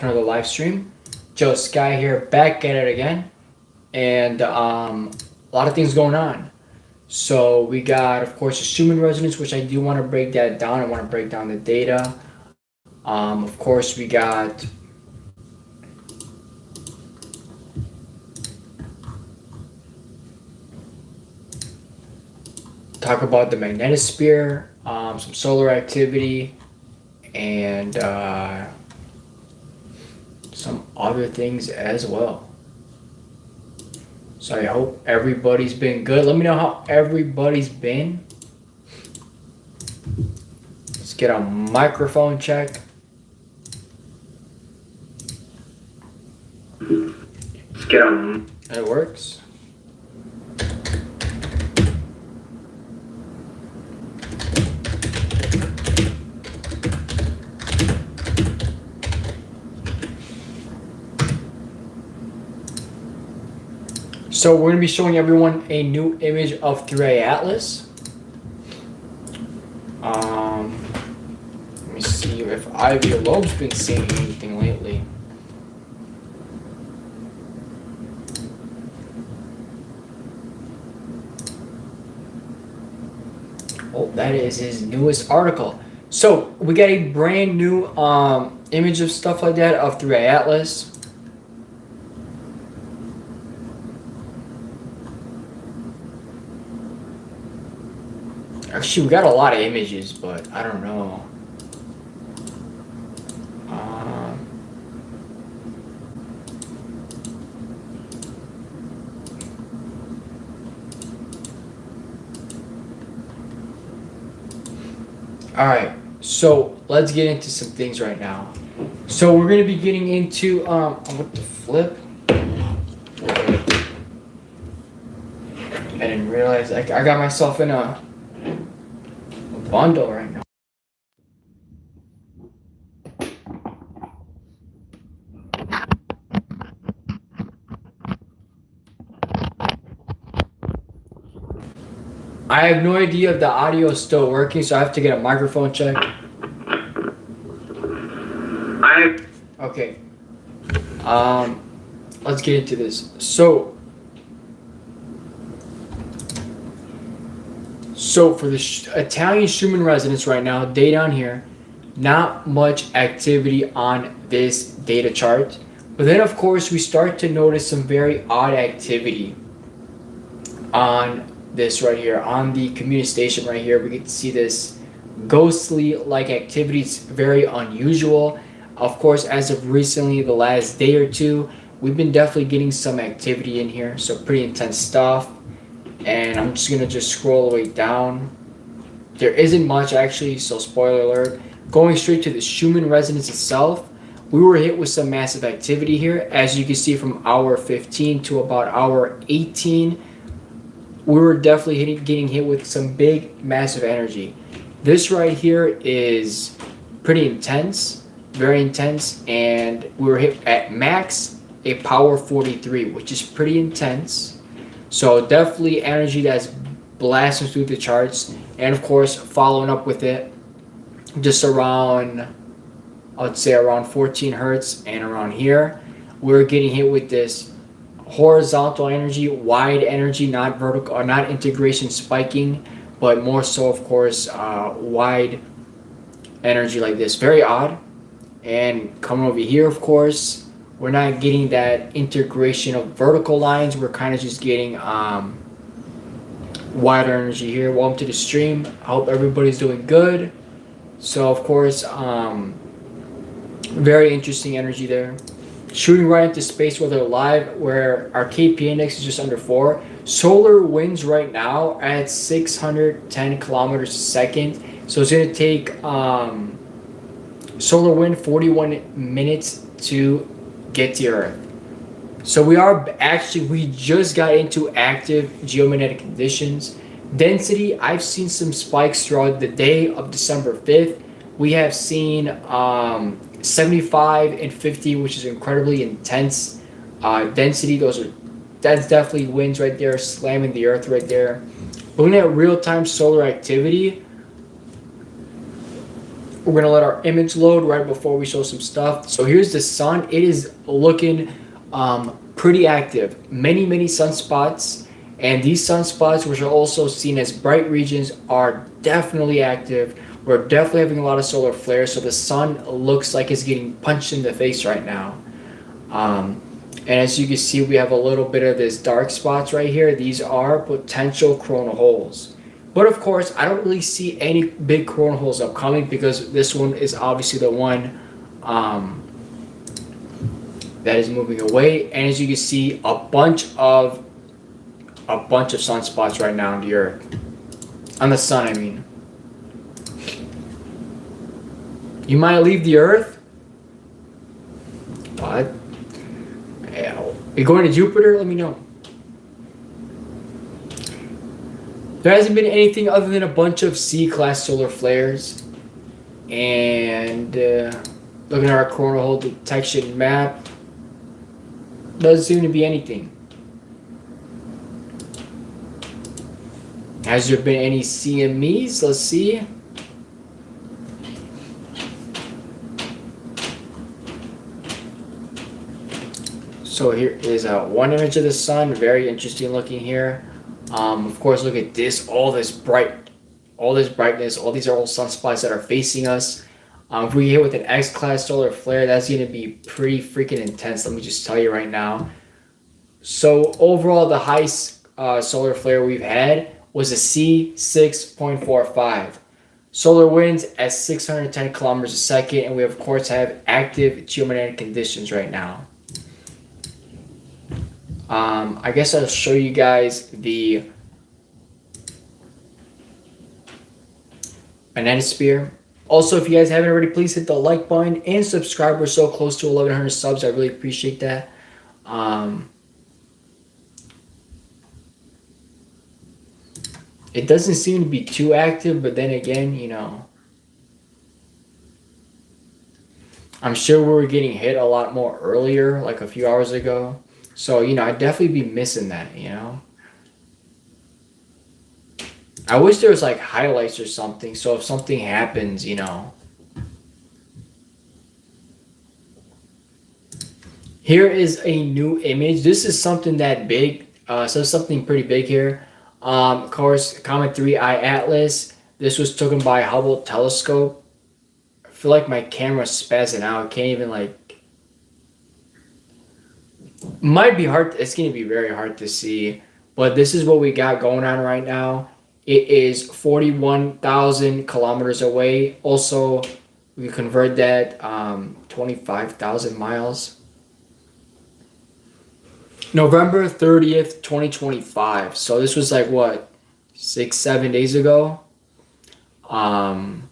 another live stream. Joe Sky here, back at it again, and a lot of things going on. So we got, of course, the Schumann resonance, which I do want to break that down. I want to break down the data. Of course, we got talk about the magnetosphere, some solar activity, and some other things as well. So I hope everybody's been good. Let me know how everybody's been. Let's get a microphone check. Let's get a It works. So we're going to be showing everyone a new image of 3A Atlas. Let me see if Ivy Loeb's been seeing anything lately. Oh, that is his newest article. So we got a brand new image of stuff like that of 3A Atlas. Actually, we got a lot of images, but I don't know. All right, so let's get into some things right now. So we're gonna be getting into what the flip? I didn't realize I got myself in a bundle right now. I have no idea if the audio is still working, so I have to get a microphone check. Okay. Let's get into this. So for the Italian Schumann resonance right now, data on here, not much activity on this data chart. But then, of course, we start to notice some very odd activity on this right here, on the community station right here. We get to see this ghostly like activity. It's very unusual. Of course, as of recently, the last day or two, we've been definitely getting some activity in here. So pretty intense stuff. And I'm just gonna scroll all the way down. There isn't much actually, so spoiler alert. Going straight to the Schumann resonance itself, we were hit with some massive activity here. As you can see from hour 15 to about hour 18, we were definitely getting hit with some big, massive energy. This right here is pretty intense, very intense, and we were hit at max a power 43, which is pretty intense. So definitely energy that's blasting through the charts, and of course following up with it just around, I would say around 14 hertz and around here, we're getting hit with this horizontal energy, wide energy, not vertical or not integration spiking, but more so of course wide energy like this. Very odd. And coming over here, of course, we're not getting that integration of vertical lines. We're kind of just getting wider energy here. Welcome to the stream. I hope everybody's doing good. So of course, very interesting energy there. Shooting right into space weather live, where our KP index is just under 4. Solar winds right now are at 610 kilometers a second. So it's going to take solar wind 41 minutes to get to Earth. So we just got into active geomagnetic conditions. Density, I've seen some spikes throughout the day of December 5th. We have seen 75 and 50, which is incredibly intense density. That's definitely winds right there, slamming the Earth right there. Looking at real-time solar activity, We're gonna let our image load right before we show some stuff. So here's the sun. It is looking pretty active. Many sunspots, and these sunspots, which are also seen as bright regions, are definitely active. We're definitely having a lot of solar flares. So the sun looks like it's getting punched in the face right now. Um, and as you can see, we have a little bit of this dark spots right here. These are potential coronal holes. But of course, I don't really see any big coronal holes upcoming because this one is obviously the one um, that is moving away. And as you can see, a bunch of sunspots right now on the Earth, on the sun. I mean, you might leave the Earth, but you're going to Jupiter. Let me know. There hasn't been anything other than a bunch of C-class solar flares. And looking at our coronal hole detection map, doesn't seem to be anything. Has there been any CMEs? Let's see. So here is one image of the sun. Very interesting looking here. Of course, look at this. All this brightness. All these are all sunspots that are facing us. If we hit with an X-class solar flare, that's going to be pretty freaking intense. Let me just tell you right now. So overall, the highest solar flare we've had was a C6.45. Solar winds at 610 kilometers a second, and we of course have active geomagnetic conditions right now. I guess I'll show you guys the Manetosphere. Also, if you guys haven't already, please hit the like button and subscribe. We're so close to 1,100 subs. I really appreciate that. It doesn't seem to be too active, but then again, I'm sure we were getting hit a lot more earlier, like a few hours ago. So, I'd definitely be missing that, I wish there was like highlights or something. So if something happens, Here is a new image. This is something that big. So something pretty big here. Of course, Comet 3I Atlas. This was taken by Hubble telescope. I feel like my camera's spazzing out. I can't even might be hard. It's going to be very hard to see. But this is what we got going on right now. It is 41,000 kilometers away. Also, we convert that 25,000 miles. November 30th, 2025. So this was like what, 6-7 days ago. Again,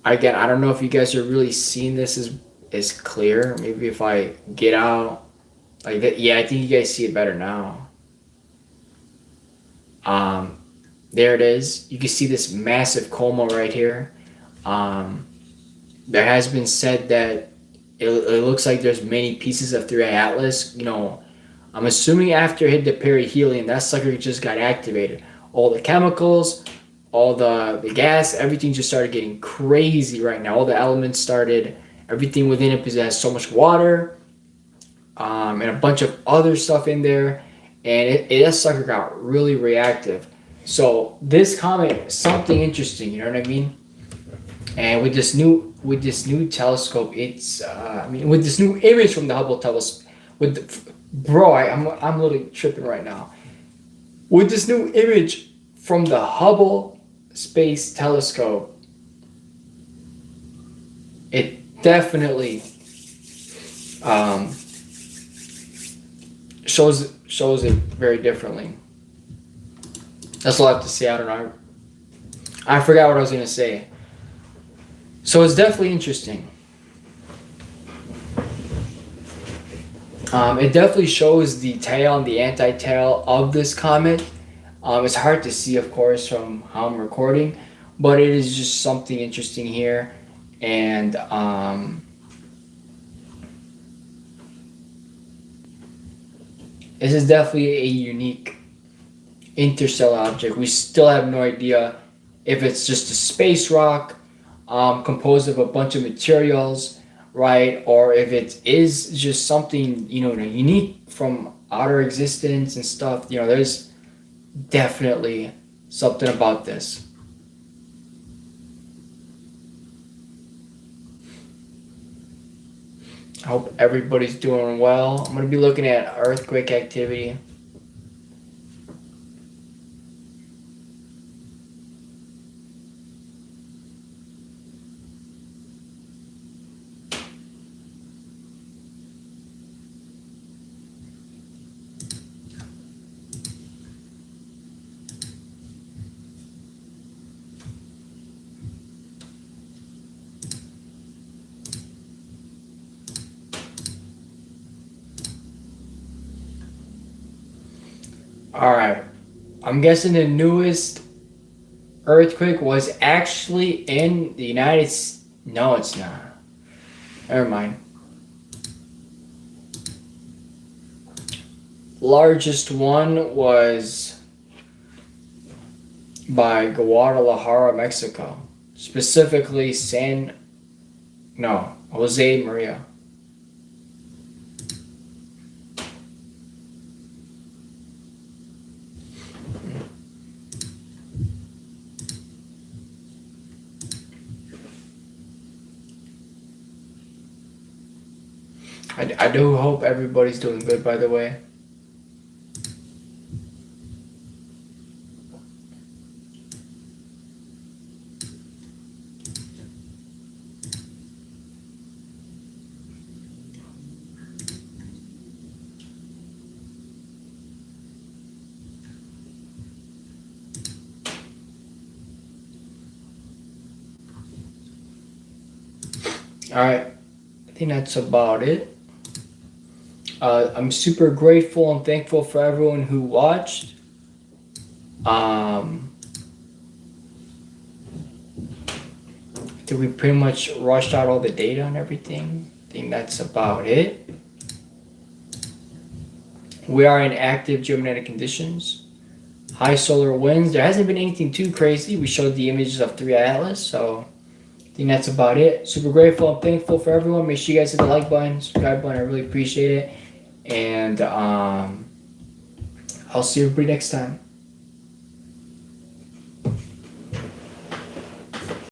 I don't know if you guys are really seeing this as clear. Maybe if I get out like that. Yeah, I think you guys see it better now. There it is. You can see this massive coma right here. There has been said that it looks like there's many pieces of 3I Atlas. I'm assuming after it hit the perihelion, that sucker just got activated. All the chemicals, all the gas, everything just started getting crazy right now. All the elements started, everything within it possessed so much water, and a bunch of other stuff in there. And that sucker got really reactive. So this comet, something interesting, you know what I mean? And with this new telescope, it's with this new image from the Hubble telescope, I'm literally tripping right now. With this new image from the Hubble Space Telescope, it definitely shows it very differently. That's all I have to say. I don't know. I forgot what I was going to say. So it's definitely interesting. It definitely shows the tail and the anti-tail of this comet. It's hard to see, of course, from how I'm recording, but it is just something interesting here. And this is definitely a unique interstellar object. We still have no idea if it's just a space rock, composed of a bunch of materials, right? Or if it is just something, unique from outer existence and stuff, there's definitely something about this. I hope everybody's doing well. I'm going to be looking at earthquake activity. All right. I'm guessing the newest earthquake was actually in the United States. No, it's not. Never mind. Largest one was by Guadalajara, Mexico. Specifically Jose Maria. I do hope everybody's doing good, by the way. All right. I think that's about it. I'm super grateful and thankful for everyone who watched. I think we pretty much rushed out all the data and everything. I think that's about it. We are in active geomagnetic conditions. High solar winds. There hasn't been anything too crazy. We showed the images of 3 Atlas, so I think that's about it. Super grateful and thankful for everyone. Make sure you guys hit the like button, subscribe button. I really appreciate it. And I'll see everybody next time.